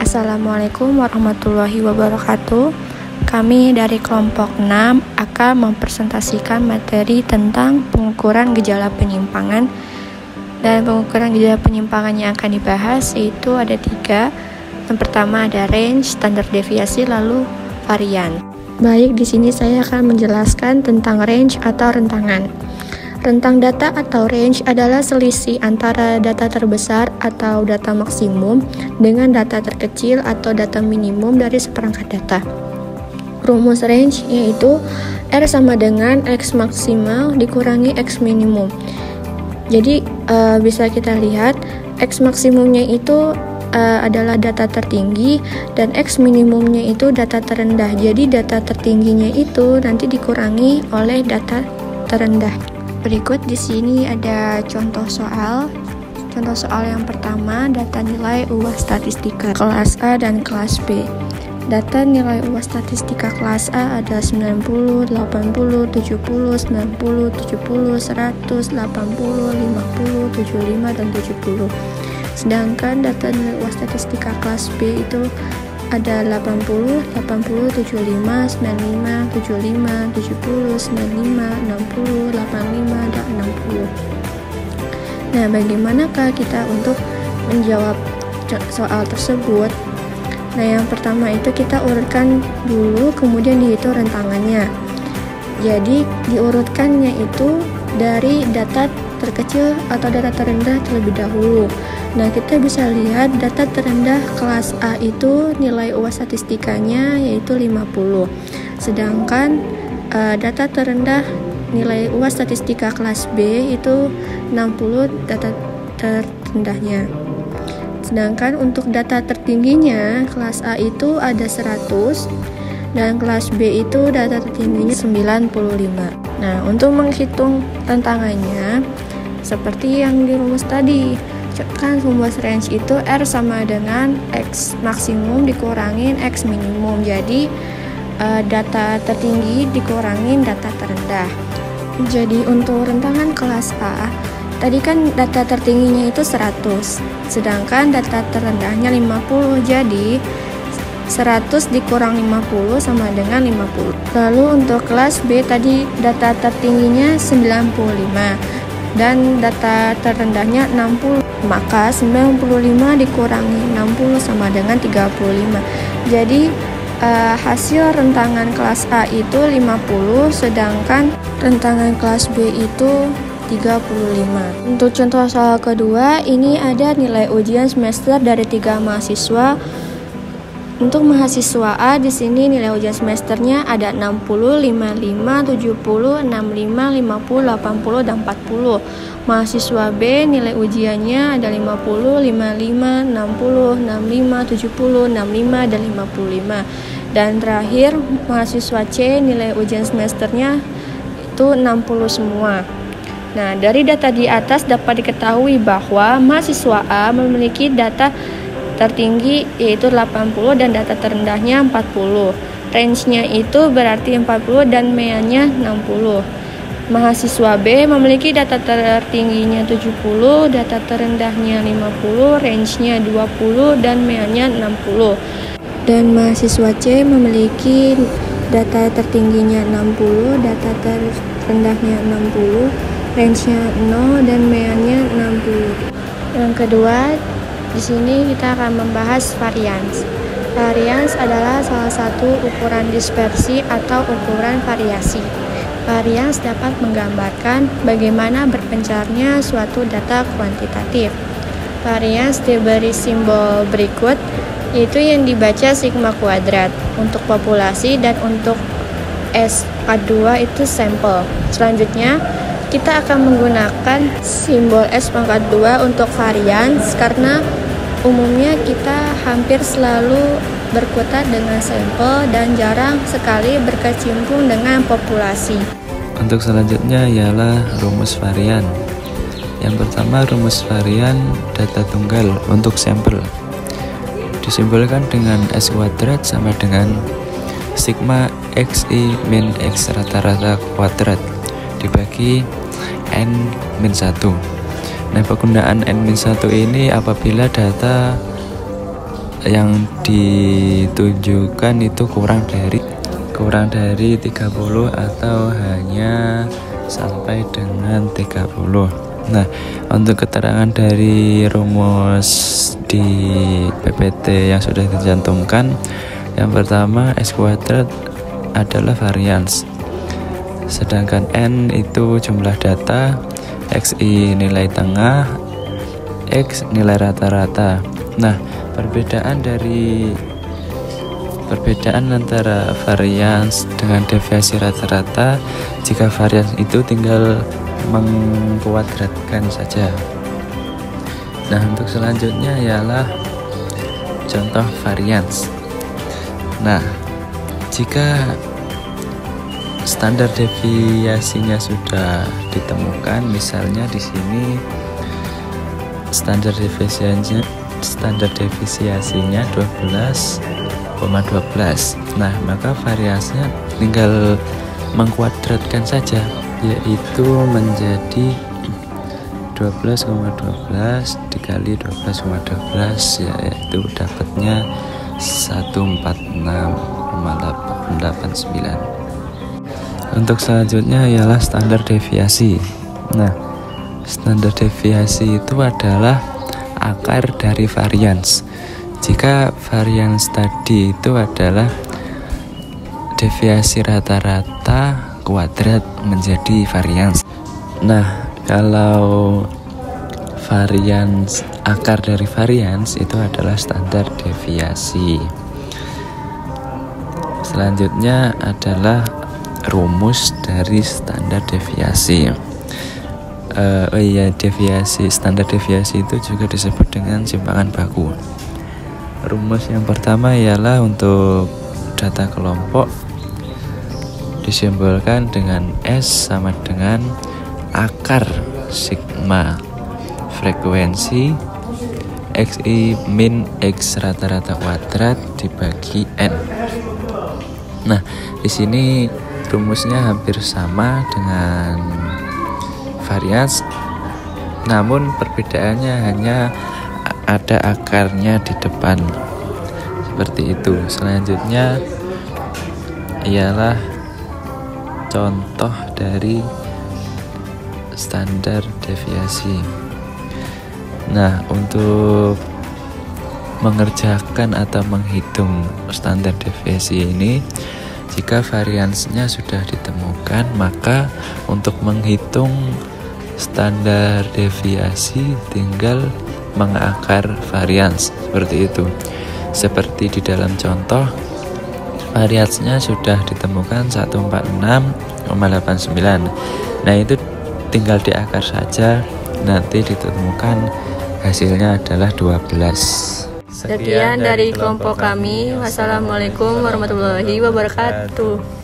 Assalamualaikum warahmatullahi wabarakatuh. Kami dari kelompok 6 akan mempresentasikan materi tentang pengukuran gejala penyimpangan. Dan pengukuran gejala penyimpangan yang akan dibahas yaitu ada 3. Yang pertama ada range, standar deviasi, lalu varian. Baik, di sini saya akan menjelaskan tentang range atau rentangan. Rentang data atau range adalah selisih antara data terbesar atau data maksimum dengan data terkecil atau data minimum dari seperangkat data. Rumus range yaitu R sama dengan X maksimal dikurangi X minimum. Jadi bisa kita lihat X maksimumnya itu adalah data tertinggi dan X minimumnya itu data terendah. Jadi data tertingginya itu nanti dikurangi oleh data terendah. Berikut di sini ada contoh soal. Contoh soal yang pertama, data nilai UAS statistika kelas A dan kelas B. Data nilai UAS statistika kelas A ada 90, 80, 70, 90, 70, 100, 80, 50, 75, dan 70. Sedangkan data nilai UAS statistika kelas B itu ada 80, 75, 95, 75, 70, 95, 60, 85, dan 60. Nah, bagaimanakah kita untuk menjawab soal tersebut? Nah, yang pertama itu kita urutkan dulu, kemudian dihitung rentangannya. Jadi, diurutkannya itu dari data terkecil atau data terendah terlebih dahulu. Nah, kita bisa lihat data terendah kelas A itu nilai UAS statistikanya yaitu 50. Sedangkan data terendah nilai UAS statistika kelas B itu 60 data terendahnya. Sedangkan untuk data tertingginya kelas A itu ada 100 dan kelas B itu data tertingginya 95. Nah, untuk menghitung rentangannya seperti yang di rumus tadi, kan rumus range itu R sama dengan X maksimum dikurangin X minimum. Jadi data tertinggi dikurangin data terendah. Jadi untuk rentangan kelas A tadi kan data tertingginya itu 100, sedangkan data terendahnya 50. Jadi 100 dikurang 50 sama dengan 50. Lalu untuk kelas B tadi data tertingginya 95 dan data terendahnya 60. Maka 95 dikurangi 60 sama dengan 35. Jadi hasil rentangan kelas A itu 50, sedangkan rentangan kelas B itu 35. Untuk contoh soal kedua, ini ada nilai ujian semester dari 3 mahasiswa. Untuk mahasiswa A di sini nilai ujian semesternya ada 60, 55, 70, 65, 50, 80, dan 40. Mahasiswa B nilai ujiannya ada 50, 55, 60, 65, 70, 65, dan 55. Dan terakhir mahasiswa C nilai ujian semesternya itu 60 semua. Nah, dari data di atas dapat diketahui bahwa mahasiswa A memiliki data tertinggi yaitu 80 dan data terendahnya 40. Range-nya itu berarti 40 dan meannya 60. Mahasiswa B memiliki data tertingginya 70, data terendahnya 50, range-nya 20 dan meannya 60. Dan mahasiswa C memiliki data tertingginya 60, data terendahnya 60, range-nya 0 dan meannya 60. Yang kedua, di sini kita akan membahas varians. Varians adalah salah satu ukuran dispersi atau ukuran variasi. Varians dapat menggambarkan bagaimana berpencarnya suatu data kuantitatif. Varians diberi simbol berikut, yaitu yang dibaca sigma kuadrat untuk populasi dan untuk S-2 itu sampel. Selanjutnya, kita akan menggunakan simbol S-2 untuk varians karena umumnya kita hampir selalu berkutat dengan sampel dan jarang sekali berkecimpung dengan populasi. Untuk selanjutnya ialah rumus varian. Yang pertama, rumus varian data tunggal untuk sampel disimbolkan dengan S kuadrat sama dengan sigma XI min X rata-rata kuadrat dibagi N-1. Nah, penggunaan N-1 ini apabila data yang ditunjukkan itu kurang dari 30 atau hanya sampai dengan 30. Nah, untuk keterangan dari rumus di PPT yang sudah dicantumkan, yang pertama X kuadrat adalah varians, sedangkan N itu jumlah data, XI nilai tengah, X nilai rata-rata. Nah, perbedaan antara varians dengan deviasi rata-rata, jika varians itu tinggal mengkuadratkan saja. Nah, untuk selanjutnya ialah contoh varians. Nah, jika standar deviasinya sudah ditemukan, misalnya di sini standar deviasinya 12,12. Nah, maka variasinya tinggal mengkuadratkan saja, yaitu menjadi 12,12 dikali 12,12, yaitu dapatnya 146,89. Untuk selanjutnya ialah standar deviasi. Nah, standar deviasi itu adalah akar dari varians. Jika varians tadi itu adalah deviasi rata-rata kuadrat menjadi varians. Nah, kalau varians, akar dari varians itu adalah standar deviasi. Selanjutnya adalah rumus dari standar deviasi. Standar deviasi itu juga disebut dengan simpangan baku. Rumus yang pertama ialah untuk data kelompok disimbolkan dengan S sama dengan akar sigma frekuensi XI min X rata-rata kuadrat dibagi N. Nah, di sini rumusnya hampir sama dengan varians, namun perbedaannya hanya ada akarnya di depan, seperti itu. Selanjutnya ialah contoh dari standar deviasi. Nah, untuk mengerjakan atau menghitung standar deviasi ini, jika variansnya sudah ditemukan, maka untuk menghitung standar deviasi tinggal mengakar varians, seperti itu. Seperti di dalam contoh, variansnya sudah ditemukan 146,89. Nah, itu tinggal diakar saja, nanti ditemukan hasilnya adalah 12. Sekian dari kelompok kami. Wassalamualaikum warahmatullahi wabarakatuh.